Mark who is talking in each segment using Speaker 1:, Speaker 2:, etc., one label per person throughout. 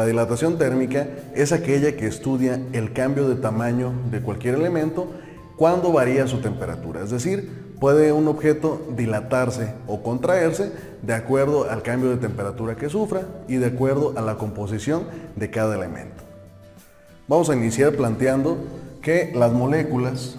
Speaker 1: La dilatación térmica es aquella que estudia el cambio de tamaño de cualquier elemento cuando varía su temperatura, es decir, puede un objeto dilatarse o contraerse de acuerdo al cambio de temperatura que sufra y de acuerdo a la composición de cada elemento. Vamos a iniciar planteando que las moléculas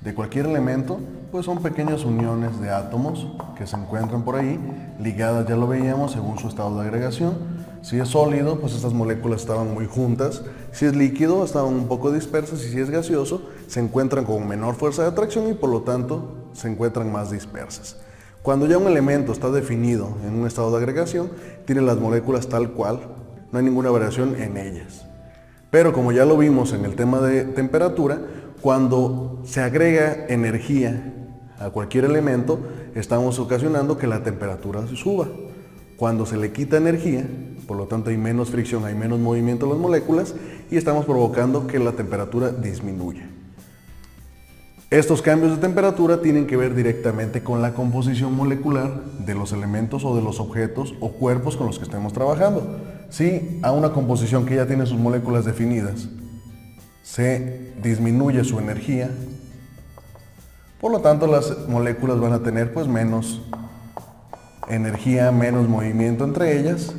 Speaker 1: de cualquier elemento pues son pequeñas uniones de átomos que se encuentran por ahí ligadas, ya lo veíamos, según su estado de agregación. Si es sólido, pues estas moléculas estaban muy juntas. Si es líquido, estaban un poco dispersas, y si es gaseoso, se encuentran con menor fuerza de atracción y por lo tanto se encuentran más dispersas. Cuando ya un elemento está definido en un estado de agregación, tiene las moléculas tal cual, no hay ninguna variación en ellas. Pero como ya lo vimos en el tema de temperatura, cuando se agrega energía a cualquier elemento, estamos ocasionando que la temperatura suba. Cuando se le quita energía, por lo tanto hay menos fricción, hay menos movimiento de las moléculas y estamos provocando que la temperatura disminuya. Estos cambios de temperatura tienen que ver directamente con la composición molecular de los elementos o de los objetos o cuerpos con los que estemos trabajando. Si a una composición que ya tiene sus moléculas definidas se disminuye su energía, por lo tanto las moléculas van a tener pues menos energía, menos movimiento entre ellas,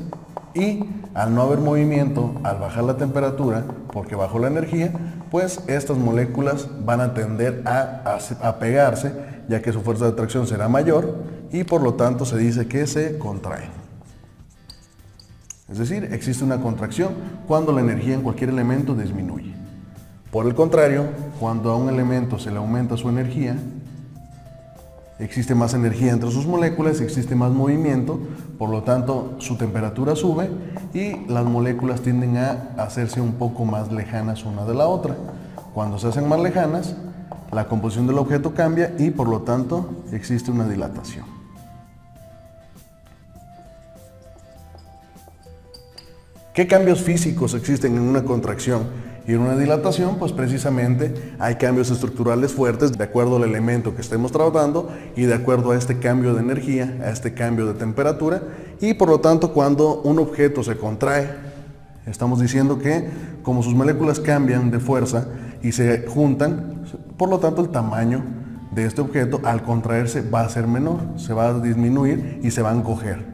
Speaker 1: y al no haber movimiento, al bajar la temperatura, porque bajó la energía, pues estas moléculas van a tender a pegarse, ya que su fuerza de atracción será mayor y por lo tanto se dice que se contraen. Es decir, existe una contracción cuando la energía en cualquier elemento disminuye. Por el contrario, cuando a un elemento se le aumenta su energía, existe más energía entre sus moléculas, existe más movimiento, por lo tanto su temperatura sube y las moléculas tienden a hacerse un poco más lejanas una de la otra. Cuando se hacen más lejanas, la composición del objeto cambia y por lo tanto existe una dilatación. ¿Qué cambios físicos existen en una contracción y en una dilatación? Pues precisamente hay cambios estructurales fuertes de acuerdo al elemento que estemos tratando y de acuerdo a este cambio de energía, a este cambio de temperatura, y por lo tanto cuando un objeto se contrae, estamos diciendo que como sus moléculas cambian de fuerza y se juntan, por lo tanto el tamaño de este objeto al contraerse va a ser menor, se va a disminuir y se va a encoger.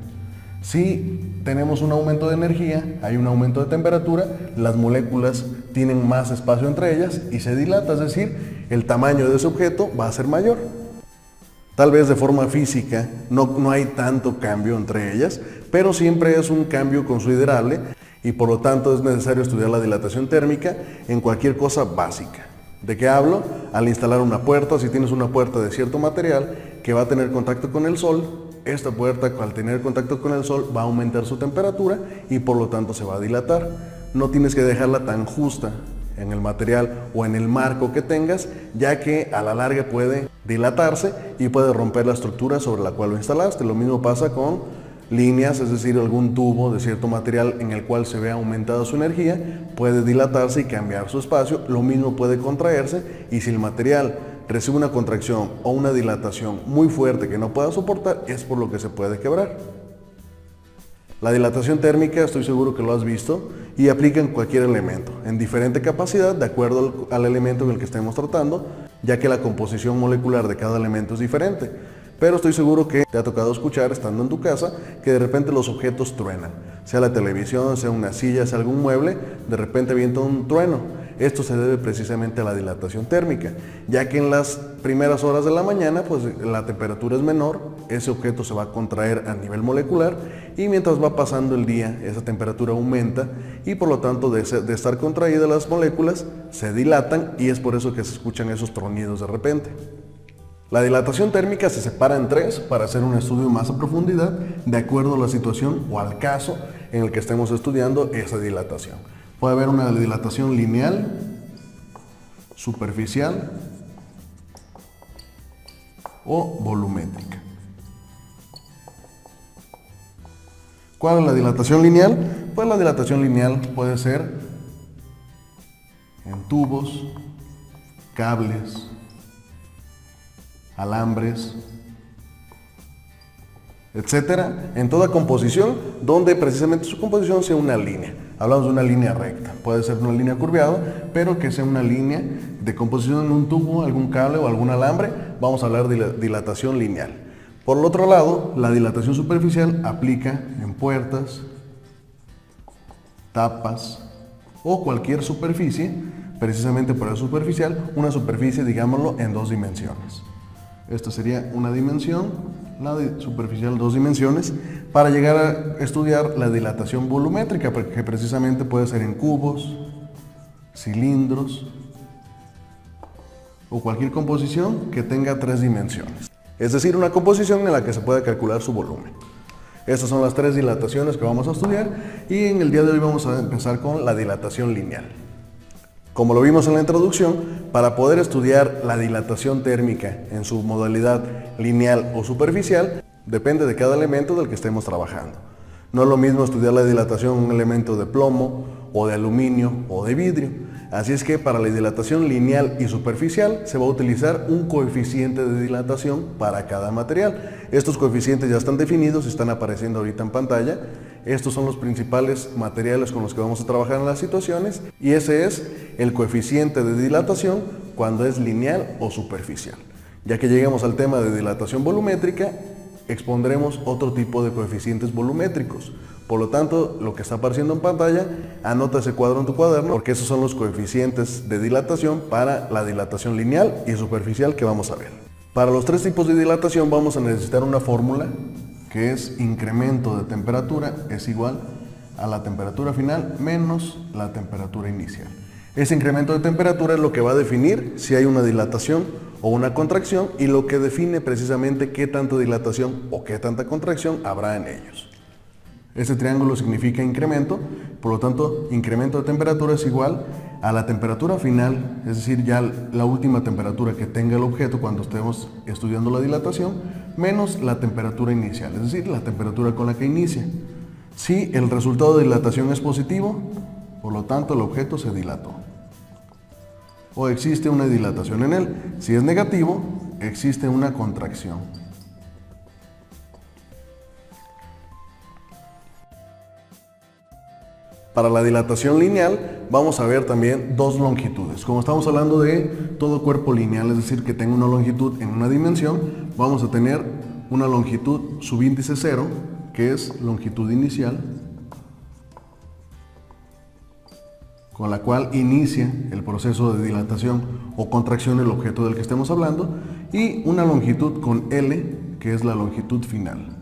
Speaker 1: Si tenemos un aumento de energía, hay un aumento de temperatura, las moléculas tienen más espacio entre ellas y se dilata, es decir, el tamaño de ese objeto va a ser mayor. Tal vez de forma física no hay tanto cambio entre ellas, pero siempre es un cambio considerable y por lo tanto es necesario estudiar la dilatación térmica en cualquier cosa básica. ¿De qué hablo? Al instalar una puerta, si tienes una puerta de cierto material que va a tener contacto con el sol, esta puerta al tener contacto con el sol va a aumentar su temperatura y por lo tanto se va a dilatar. No tienes que dejarla tan justa en el material o en el marco que tengas, ya que a la larga puede dilatarse y puede romper la estructura sobre la cual lo instalaste. Lo mismo pasa con líneas, es decir, algún tubo de cierto material en el cual se vea aumentada su energía, puede dilatarse y cambiar su espacio. Lo mismo puede contraerse y si el material recibe una contracción o una dilatación muy fuerte que no pueda soportar, es por lo que se puede quebrar. La dilatación térmica, estoy seguro que lo has visto, y aplica en cualquier elemento, en diferente capacidad de acuerdo al elemento en el que estemos tratando, ya que la composición molecular de cada elemento es diferente. Pero estoy seguro que te ha tocado escuchar, estando en tu casa, que de repente los objetos truenan. Sea la televisión, sea una silla, sea algún mueble, de repente avienta un trueno. Esto se debe precisamente a la dilatación térmica, ya que en las primeras horas de la mañana pues la temperatura es menor, ese objeto se va a contraer a nivel molecular y mientras va pasando el día esa temperatura aumenta y por lo tanto de estar contraídas las moléculas se dilatan y es por eso que se escuchan esos tronidos de repente. La dilatación térmica se separa en tres para hacer un estudio más a profundidad de acuerdo a la situación o al caso en el que estemos estudiando esa dilatación. Puede haber una dilatación lineal, superficial o volumétrica. ¿Cuál es la dilatación lineal? Pues la dilatación lineal puede ser en tubos, cables, alambres, etcétera, en toda composición donde precisamente su composición sea una línea. Hablamos de una línea recta, puede ser una línea curveada, pero que sea una línea de composición en un tubo, algún cable o algún alambre. Vamos a hablar de la dilatación lineal. Por el otro lado, la dilatación superficial aplica en puertas, tapas o cualquier superficie, precisamente por el superficial, una superficie, digámoslo, en dos dimensiones. Esta sería una dimensión, la superficial dos dimensiones, para llegar a estudiar la dilatación volumétrica, porque precisamente puede ser en cubos, cilindros o cualquier composición que tenga tres dimensiones. Es decir, una composición en la que se pueda calcular su volumen. Estas son las tres dilataciones que vamos a estudiar y en el día de hoy vamos a empezar con la dilatación lineal. Como lo vimos en la introducción, para poder estudiar la dilatación térmica en su modalidad lineal o superficial, depende de cada elemento del que estemos trabajando. No es lo mismo estudiar la dilatación en un elemento de plomo, o de aluminio, o de vidrio. Así es que para la dilatación lineal y superficial se va a utilizar un coeficiente de dilatación para cada material. Estos coeficientes ya están definidos y están apareciendo ahorita en pantalla. Estos son los principales materiales con los que vamos a trabajar en las situaciones y ese es el coeficiente de dilatación cuando es lineal o superficial. Ya que lleguemos al tema de dilatación volumétrica, expondremos otro tipo de coeficientes volumétricos. Por lo tanto, lo que está apareciendo en pantalla, anota ese cuadro en tu cuaderno porque esos son los coeficientes de dilatación para la dilatación lineal y superficial que vamos a ver. Para los tres tipos de dilatación vamos a necesitar una fórmula que es incremento de temperatura es igual a la temperatura final menos la temperatura inicial. Ese incremento de temperatura es lo que va a definir si hay una dilatación o una contracción y lo que define precisamente qué tanta dilatación o qué tanta contracción habrá en ellos. Este triángulo significa incremento, por lo tanto, incremento de temperatura es igual a la temperatura final, es decir, ya la última temperatura que tenga el objeto cuando estemos estudiando la dilatación, menos la temperatura inicial, es decir, la temperatura con la que inicia. Si el resultado de dilatación es positivo, por lo tanto, el objeto se dilató. O existe una dilatación en él. Si es negativo, existe una contracción. Para la dilatación lineal vamos a ver también dos longitudes. Como estamos hablando de todo cuerpo lineal, es decir, que tenga una longitud en una dimensión, vamos a tener una longitud subíndice 0, que es longitud inicial, con la cual inicia el proceso de dilatación o contracción del objeto del que estemos hablando, y una longitud con L, que es la longitud final.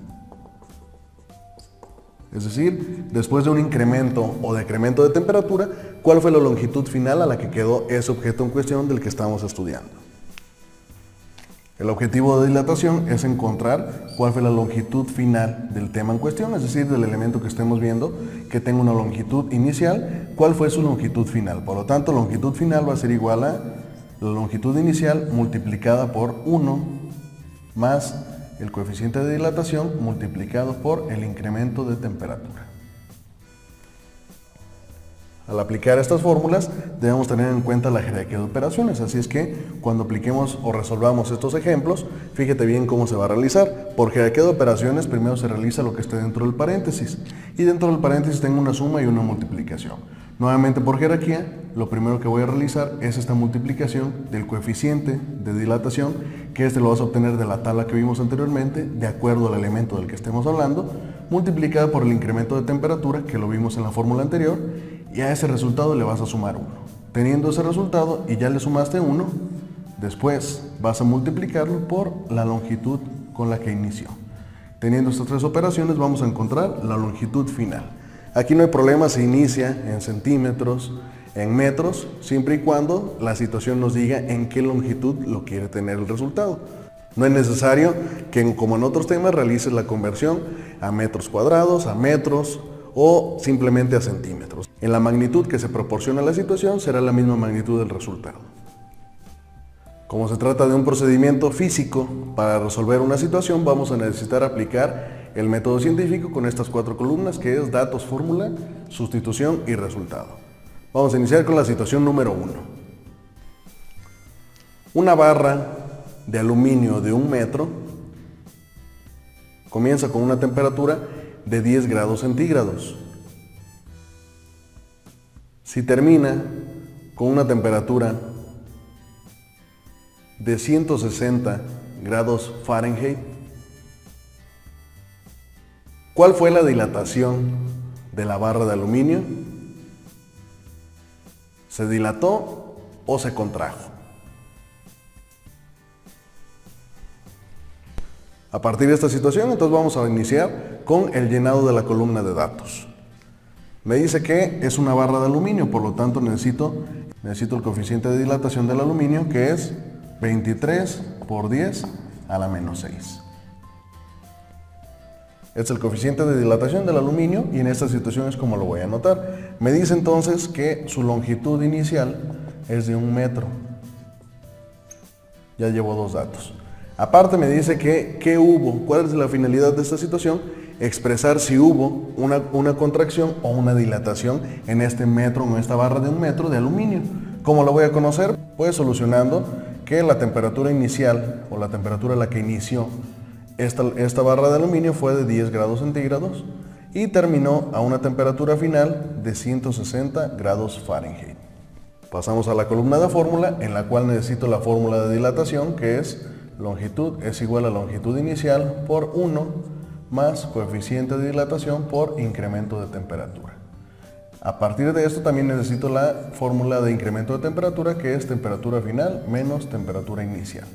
Speaker 1: Es decir, después de un incremento o decremento de temperatura, ¿cuál fue la longitud final a la que quedó ese objeto en cuestión del que estamos estudiando? El objetivo de dilatación es encontrar cuál fue la longitud final del tema en cuestión, es decir, del elemento que estemos viendo que tenga una longitud inicial, cuál fue su longitud final. Por lo tanto, longitud final va a ser igual a la longitud inicial multiplicada por 1 más el coeficiente de dilatación multiplicado por el incremento de temperatura. Al aplicar estas fórmulas debemos tener en cuenta la jerarquía de operaciones, así es que cuando apliquemos o resolvamos estos ejemplos, fíjate bien cómo se va a realizar. Por jerarquía de operaciones primero se realiza lo que esté dentro del paréntesis y dentro del paréntesis tengo una suma y una multiplicación. Nuevamente por jerarquía, lo primero que voy a realizar es esta multiplicación del coeficiente de dilatación, que este lo vas a obtener de la tabla que vimos anteriormente, de acuerdo al elemento del que estemos hablando, multiplicada por el incremento de temperatura, que lo vimos en la fórmula anterior, y a ese resultado le vas a sumar 1. Teniendo ese resultado y ya le sumaste 1, después vas a multiplicarlo por la longitud con la que inició. Teniendo estas tres operaciones vamos a encontrar la longitud final. Aquí no hay problema si inicia en centímetros, en metros, siempre y cuando la situación nos diga en qué longitud lo quiere tener el resultado. No es necesario que, como en otros temas, realices la conversión a metros cuadrados, a metros o simplemente a centímetros. En la magnitud que se proporciona a la situación será la misma magnitud del resultado. Como se trata de un procedimiento físico, para resolver una situación vamos a necesitar aplicar el método científico con estas 4 columnas, que es datos, fórmula, sustitución y resultado. Vamos a iniciar con la situación número 1. Una barra de aluminio de 1 metro Comienza con una temperatura de 10 grados centígrados. Si termina con una temperatura de 160 grados Fahrenheit, ¿cuál fue la dilatación de la barra de aluminio? ¿Se dilató o se contrajo? A partir de esta situación, entonces vamos a iniciar con el llenado de la columna de datos. Me dice que es una barra de aluminio, por lo tanto necesito el coeficiente de dilatación del aluminio, que es 23 por 10 a la menos 6. Es el coeficiente de dilatación del aluminio y en esta situación es como lo voy a anotar. Me dice entonces que su longitud inicial es de 1 metro. Ya llevo 2 datos. Aparte me dice que ¿qué hubo? ¿Cuál es la finalidad de esta situación? Expresar si hubo una contracción o una dilatación en este metro, en esta barra de 1 metro de aluminio. ¿Cómo lo voy a conocer? Pues solucionando que la temperatura inicial o la temperatura a la que inició esta barra de aluminio fue de 10 grados centígrados y terminó a una temperatura final de 160 grados Fahrenheit. Pasamos a la columna de fórmula, en la cual necesito la fórmula de dilatación, que es longitud es igual a longitud inicial por 1 más coeficiente de dilatación por incremento de temperatura. A partir de esto también necesito la fórmula de incremento de temperatura, que es temperatura final menos temperatura inicial.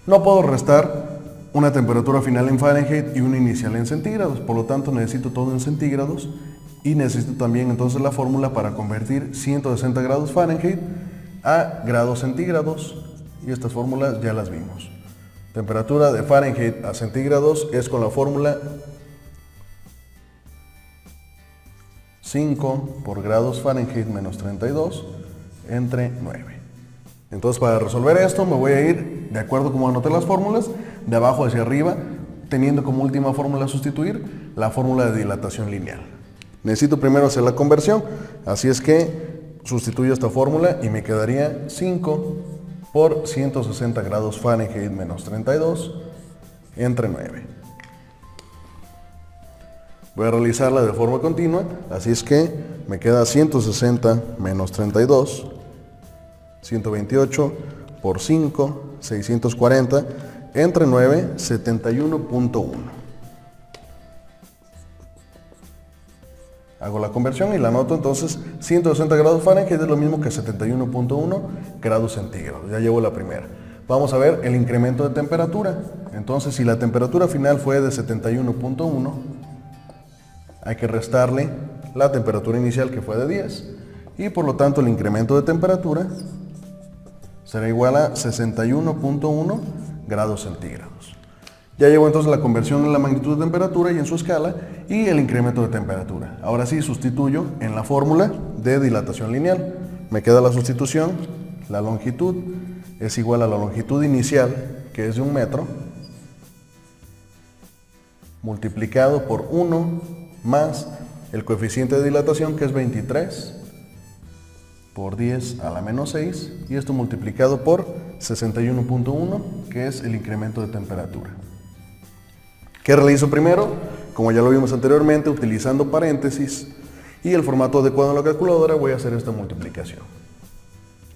Speaker 1: No puedo restar una temperatura final en Fahrenheit y una inicial en centígrados, por lo tanto necesito todo en centígrados y necesito también entonces la fórmula para convertir 160 grados Fahrenheit a grados centígrados, y estas fórmulas ya las vimos. Temperatura de Fahrenheit a centígrados es con la fórmula 5 por grados Fahrenheit menos 32 entre 9. Entonces, para resolver esto me voy a ir, de acuerdo como anoté las fórmulas, de abajo hacia arriba, teniendo como última fórmula a sustituir la fórmula de dilatación lineal. Necesito primero hacer la conversión, así es que sustituyo esta fórmula y me quedaría 5 por 160 grados Fahrenheit menos 32 entre 9. Voy a realizarla de forma continua, así es que me queda 160 menos 32, 128 por 5, 640, entre 9, 71.1. Hago la conversión y la anoto, entonces 160 grados Fahrenheit es lo mismo que 71.1 grados centígrados. Ya llevo la primera. Vamos a ver el incremento de temperatura. Entonces, si la temperatura final fue de 71.1, hay que restarle la temperatura inicial, que fue de 10, y por lo tanto el incremento de temperatura será igual a 61.1 grados centígrados. Ya llevo entonces la conversión en la magnitud de temperatura y en su escala y el incremento de temperatura. Ahora sí sustituyo en la fórmula de dilatación lineal. Me queda la sustitución, la longitud es igual a la longitud inicial, que es de 1 metro, multiplicado por 1 más el coeficiente de dilatación, que es 23 por 10 a la menos 6, y esto multiplicado por 61.1, que es el incremento de temperatura. ¿Qué realizo primero? Como ya lo vimos anteriormente, utilizando paréntesis y el formato adecuado en la calculadora, voy a hacer esta multiplicación.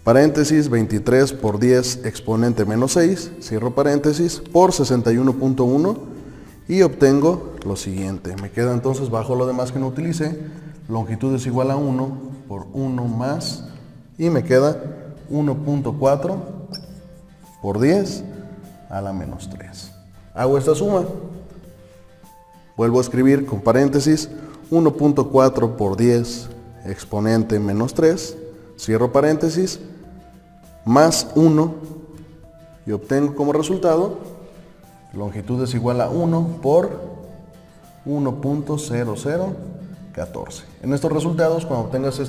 Speaker 1: Paréntesis, 23 por 10 exponente menos 6, cierro paréntesis, por 61.1 y obtengo lo siguiente. Me queda entonces, bajo lo demás que no utilicé, longitud es igual a 1 por 1 más, y me queda 1.4 por 10 a la menos 3. Hago esta suma. Vuelvo a escribir con paréntesis 1.4 por 10 exponente menos 3, cierro paréntesis, más 1, y obtengo como resultado longitud es igual a 1 por 1.0014. En estos resultados, cuando obtengas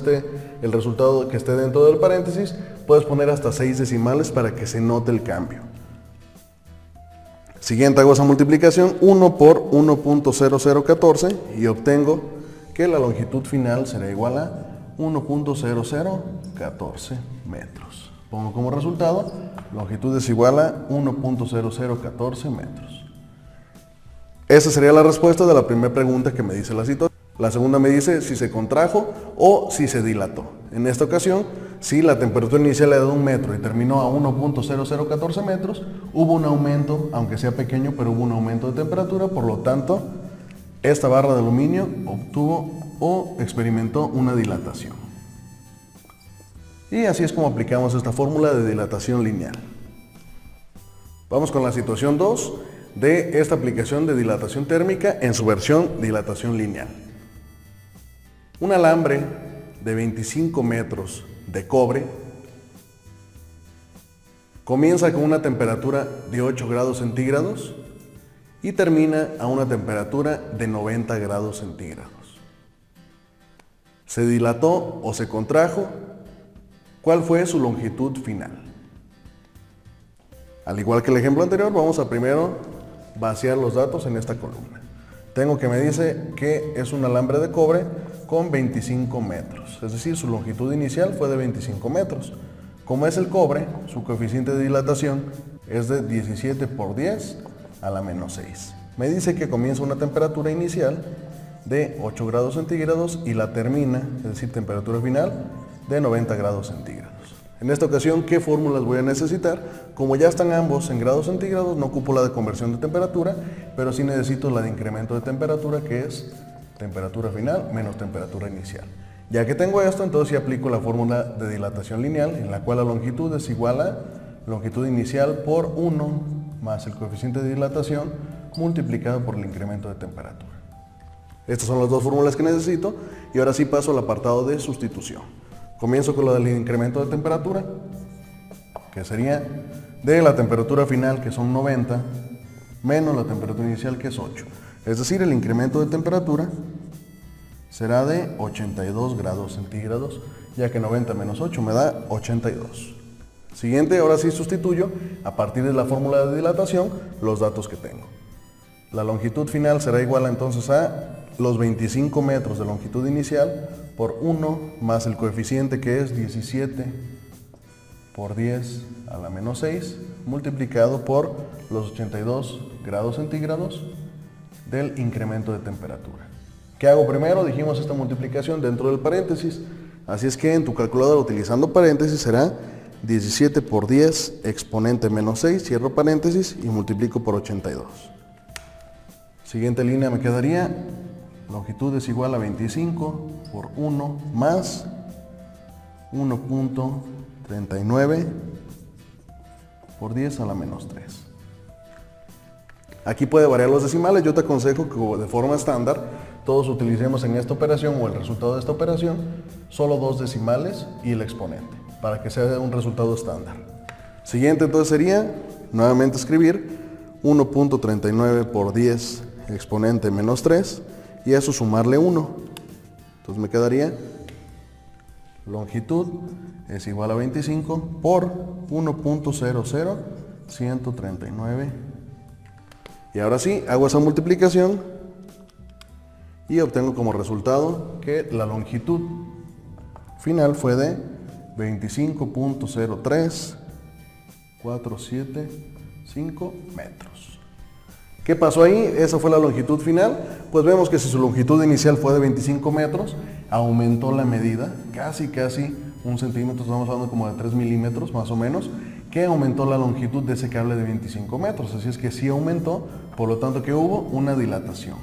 Speaker 1: el resultado que esté dentro del paréntesis, puedes poner hasta 6 decimales para que se note el cambio. Siguiente, hago esa multiplicación, 1 por 1.0014, y obtengo que la longitud final será igual a 1.0014 metros. Pongo como resultado, longitud es igual a 1.0014 metros. Esa sería la respuesta de la primera pregunta que me dice la situación. La segunda me dice si se contrajo o si se dilató. En esta ocasión, si la temperatura inicial era de 1 metro y terminó a 1.0014 metros, hubo un aumento, aunque sea pequeño, pero hubo un aumento de temperatura, por lo tanto, esta barra de aluminio obtuvo o experimentó una dilatación. Y así es como aplicamos esta fórmula de dilatación lineal. Vamos con la situación 2 de esta aplicación de dilatación térmica en su versión dilatación lineal. Un alambre de 25 metros de cobre comienza con una temperatura de 8 grados centígrados y termina a una temperatura de 90 grados centígrados. ¿Se dilató o se contrajo? ¿Cuál fue su longitud final? Al igual que el ejemplo anterior, vamos a primero vaciar los datos en esta columna. Tengo que me dice que es un alambre de cobre con 25 metros, es decir, su longitud inicial fue de 25 metros. Como es el cobre, su coeficiente de dilatación es de 17 por 10 a la menos 6. Me dice que comienza una temperatura inicial de 8 grados centígrados y la termina, es decir, temperatura final, de 90 grados centígrados. En esta ocasión, ¿qué fórmulas voy a necesitar? Como ya están ambos en grados centígrados, no ocupo la de conversión de temperatura, pero sí necesito la de incremento de temperatura, que es temperatura final menos temperatura inicial. Ya que tengo esto, entonces sí aplico la fórmula de dilatación lineal, en la cual la longitud es igual a longitud inicial por 1 más el coeficiente de dilatación multiplicado por el incremento de temperatura. Estas son las dos fórmulas que necesito y ahora sí paso al apartado de sustitución. Comienzo con lo del incremento de temperatura, que sería de la temperatura final, que son 90, menos la temperatura inicial, que es 8. Es decir, el incremento de temperatura será de 82 grados centígrados, ya que 90 menos 8 me da 82. Siguiente, ahora sí sustituyo, a partir de la fórmula de dilatación, los datos que tengo. La longitud final será igual entonces a los 25 metros de longitud inicial por 1 más el coeficiente, que es 17 por 10 a la menos 6 multiplicado por los 82 grados centígrados del incremento de temperatura. ¿Qué hago primero? Dijimos esta multiplicación dentro del paréntesis, así es que en tu calculadora utilizando paréntesis será 17 por 10 exponente menos 6, cierro paréntesis y multiplico por 82. Siguiente línea me quedaría longitud es igual a 25 por 1 más 1.39 por 10 a la menos 3. Aquí puede variar los decimales, yo te aconsejo que de forma estándar todos utilicemos en esta operación o el resultado de esta operación solo 2 decimales y el exponente, para que sea un resultado estándar. Siguiente entonces sería nuevamente escribir 1.39 por 10 exponente menos 3 y a eso sumarle 1. Entonces me quedaría longitud es igual a 25 por 1.00139. Y ahora sí, hago esa multiplicación y obtengo como resultado que la longitud final fue de 25.03475 metros. ¿Qué pasó ahí? Esa fue la longitud final. Pues vemos que si su longitud inicial fue de 25 metros, aumentó la medida, casi 1 centímetro, estamos hablando como de 3 milímetros más o menos, que aumentó la longitud de ese cable de 25 metros. Así es que sí aumentó, por lo tanto que hubo una dilatación.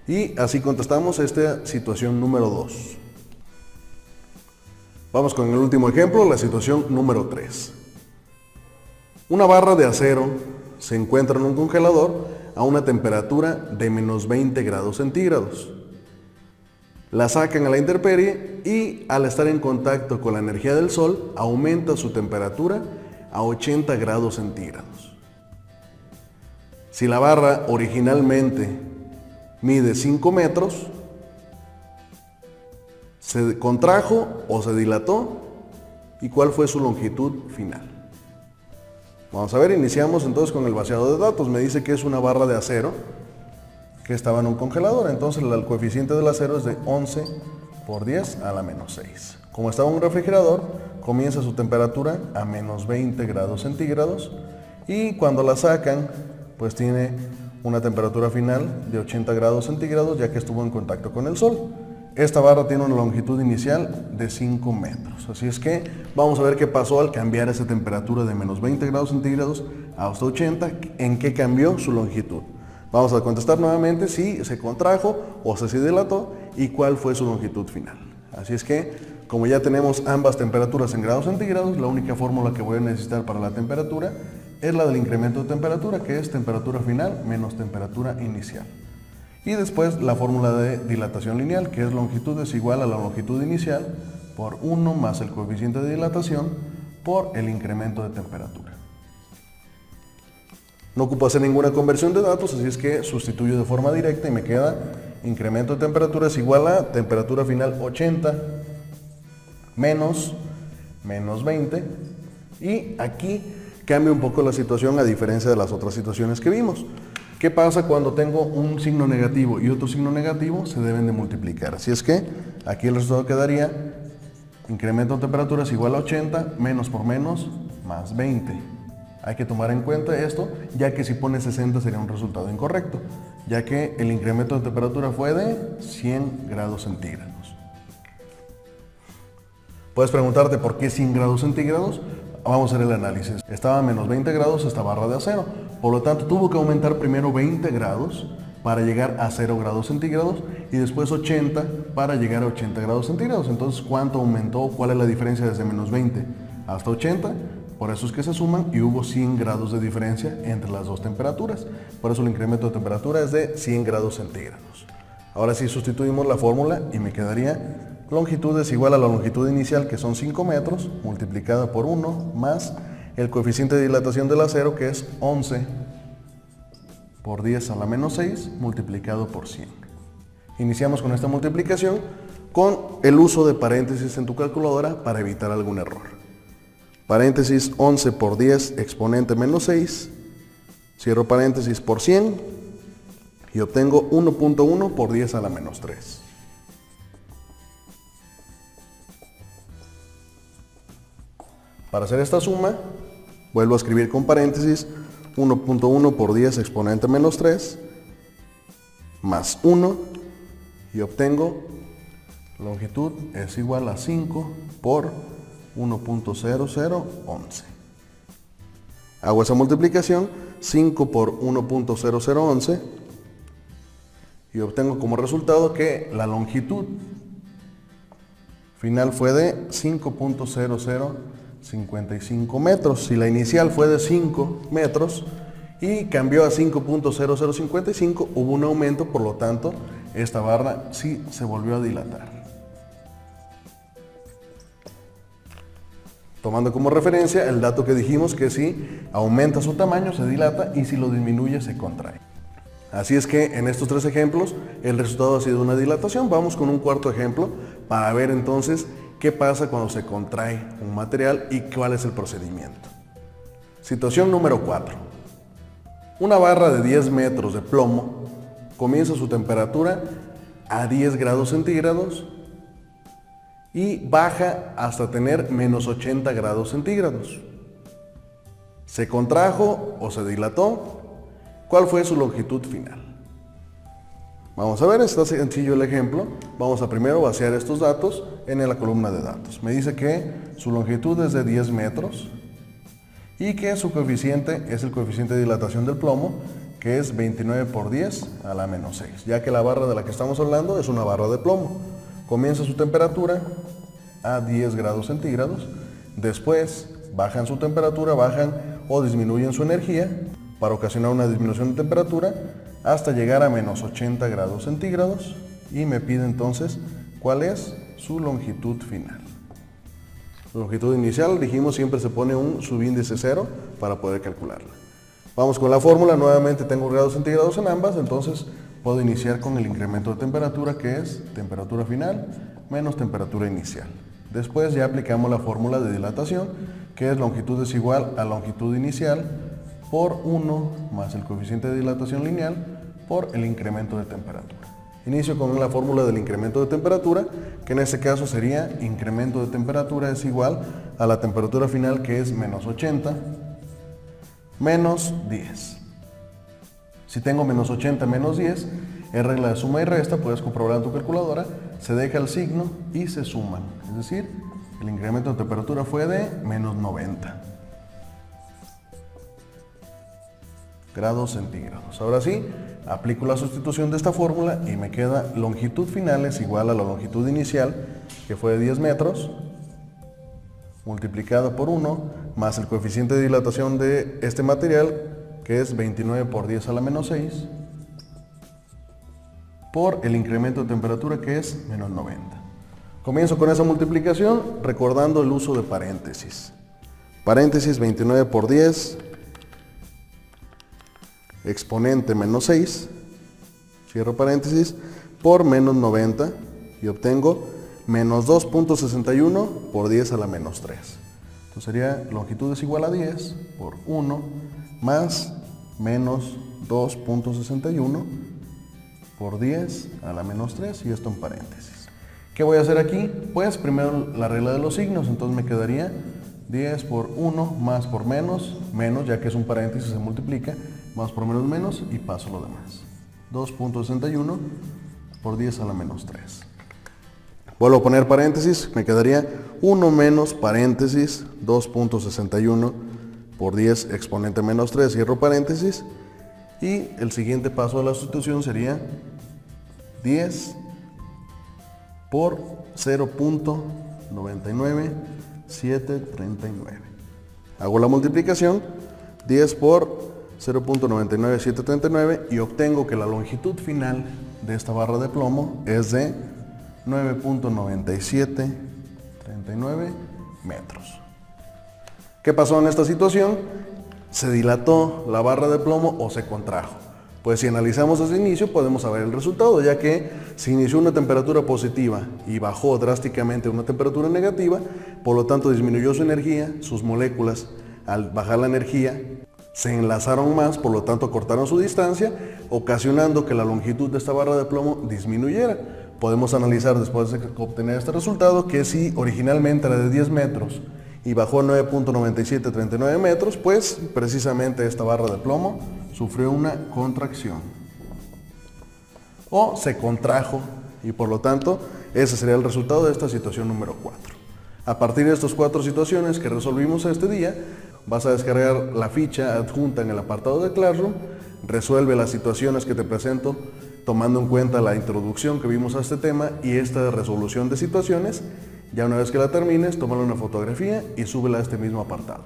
Speaker 1: Y así contestamos esta situación número 2. Vamos con el último ejemplo, la situación número 3. Una barra de acero se encuentra en un congelador a una temperatura de menos 20 grados centígrados. La sacan a la intemperie y al estar en contacto con la energía del sol aumenta su temperatura a 80 grados centígrados. Si la barra originalmente mide 5 metros, ¿se contrajo o se dilató? ¿Y cuál fue su longitud final? Vamos a ver, iniciamos entonces con el vaciado de datos. Me dice que es una barra de acero que estaba en un congelador, entonces el coeficiente del acero es de por 10 a la menos 6. Como estaba en un refrigerador, comienza su temperatura a menos 20 grados centígrados y cuando la sacan, pues tiene una temperatura final de 80 grados centígrados ya que estuvo en contacto con el sol. Esta barra tiene una longitud inicial de 5 metros, así es que vamos a ver qué pasó al cambiar esa temperatura de menos 20 grados centígrados hasta 80, en qué cambió su longitud. Vamos a contestar nuevamente si se contrajo o se dilató y cuál fue su longitud final. Así es que, como ya tenemos ambas temperaturas en grados centígrados, la única fórmula que voy a necesitar para la temperatura es la del incremento de temperatura, que es temperatura final menos temperatura inicial. Y después la fórmula de dilatación lineal, que es longitud es igual a la longitud inicial por 1 más el coeficiente de dilatación por el incremento de temperatura. No ocupo hacer ninguna conversión de datos, así es que sustituyo de forma directa y me queda incremento de temperatura es igual a temperatura final 80 menos 20, y aquí cambia un poco la situación a diferencia de las otras situaciones que vimos. ¿Qué pasa cuando tengo un signo negativo y otro signo negativo? Se deben de multiplicar. Así es que aquí el resultado quedaría incremento de temperatura es igual a 80 menos por menos más 20. Hay que tomar en cuenta esto, ya que si pone 60 sería un resultado incorrecto, ya que el incremento de temperatura fue de 100 grados centígrados. Puedes preguntarte por qué 100 grados centígrados. Vamos a hacer el análisis. Estaba a menos 20 grados esta barra de acero, por lo tanto tuvo que aumentar primero 20 grados para llegar a 0 grados centígrados y después 80 para llegar a 80 grados centígrados. Entonces, ¿cuánto aumentó? ¿Cuál es la diferencia desde menos 20 hasta 80? Por eso es que se suman y hubo 100 grados de diferencia entre las dos temperaturas. Por eso el incremento de temperatura es de 100 grados centígrados. Ahora sí sustituimos la fórmula y me quedaría longitud es igual a la longitud inicial, que son 5 metros, multiplicada por 1 más el coeficiente de dilatación del acero, que es 11 por 10 a la menos 6 multiplicado por 100. Iniciamos con esta multiplicación con el uso de paréntesis en tu calculadora para evitar algún error. Paréntesis 11 por 10 exponente menos 6, cierro paréntesis por 100 y obtengo 1.1 por 10 a la menos 3. Para hacer esta suma, vuelvo a escribir con paréntesis 1.1 por 10 exponente menos 3 más 1 y obtengo longitud es igual a 5 por 1.0011. Hago esa multiplicación, 5 por 1.0011, y obtengo como resultado que la longitud final fue de 5.0055 metros. Si la inicial fue de 5 metros y cambió a 5.0055, hubo un aumento, por lo tanto, esta barra sí se volvió a dilatar. Tomando como referencia el dato que dijimos que si aumenta su tamaño se dilata y si lo disminuye se contrae. Así es que en estos tres ejemplos el resultado ha sido una dilatación. Vamos con un cuarto ejemplo para ver entonces qué pasa cuando se contrae un material y cuál es el procedimiento. Situación número 4. Una barra de 10 metros de plomo comienza su temperatura a 10 grados centígrados y baja hasta tener menos 80 grados centígrados. ¿Se contrajo o se dilató? ¿Cuál fue su longitud final? Vamos a ver, está sencillo el ejemplo. Vamos a primero vaciar estos datos en la columna de datos. Me dice que su longitud es de 10 metros y que su coeficiente es el coeficiente de dilatación del plomo, que es 29 por 10 a la menos 6, ya que la barra de la que estamos hablando es una barra de plomo. Comienza su temperatura a 10 grados centígrados, después bajan su temperatura, bajan o disminuyen su energía para ocasionar una disminución de temperatura hasta llegar a menos 80 grados centígrados y me pide entonces cuál es su longitud final. Longitud inicial, dijimos, siempre se pone un subíndice 0 para poder calcularla. Vamos con la fórmula, nuevamente tengo grados centígrados en ambas, entonces puedo iniciar con el incremento de temperatura, que es temperatura final menos temperatura inicial. Después ya aplicamos la fórmula de dilatación, que es longitud es igual a longitud inicial por 1 más el coeficiente de dilatación lineal por el incremento de temperatura. Inicio con la fórmula del incremento de temperatura, que en este caso sería incremento de temperatura es igual a la temperatura final, que es menos 80 menos 10. Si tengo menos 80 menos 10, es regla de suma y resta, puedes comprobar en tu calculadora, se deja el signo y se suman. Es decir, el incremento de temperatura fue de menos 90 grados centígrados. Ahora sí, aplico la sustitución de esta fórmula y me queda longitud final es igual a la longitud inicial, que fue de 10 metros, multiplicado por 1, más el coeficiente de dilatación de este material, que es 29 por 10 a la menos 6, por el incremento de temperatura, que es menos 90. Comienzo con esa multiplicación recordando el uso de paréntesis. Paréntesis 29 por 10, exponente menos 6, cierro paréntesis, por menos 90 y obtengo menos 2.61 por 10 a la menos 3. Entonces sería longitud es igual a 10 por 1 más menos 2.61 por 10 a la menos 3 y esto en paréntesis. ¿Qué voy a hacer aquí? Pues primero la regla de los signos, entonces me quedaría 10 por 1 más por menos, menos, ya que es un paréntesis se multiplica, más por menos menos y paso lo demás. 2.61 por 10 a la menos 3. Vuelvo a poner paréntesis, me quedaría 1 menos paréntesis 2.61 por 10 exponente menos 3, cierro paréntesis, y el siguiente paso de la sustitución sería 10 por 0.99739. Hago la multiplicación, 10 por 0.99739 y obtengo que la longitud final de esta barra de plomo es de 9.9739 metros. ¿Qué pasó en esta situación? ¿Se dilató la barra de plomo o se contrajo? Pues si analizamos desde el inicio podemos saber el resultado, ya que se inició una temperatura positiva y bajó drásticamente a una temperatura negativa, por lo tanto disminuyó su energía, sus moléculas al bajar la energía se enlazaron más, por lo tanto cortaron su distancia, ocasionando que la longitud de esta barra de plomo disminuyera. Podemos analizar después de obtener este resultado que si originalmente era de 10 metros y bajó a 9.9739 metros, pues precisamente esta barra de plomo sufrió una contracción o se contrajo y por lo tanto ese sería el resultado de esta situación número 4. A partir de estas 4 situaciones que resolvimos este día, vas a descargar la ficha adjunta en el apartado de Classroom, resuelve las situaciones que te presento tomando en cuenta la introducción que vimos a este tema y esta resolución de situaciones. Ya una vez que la termines, tómale una fotografía y súbela a este mismo apartado.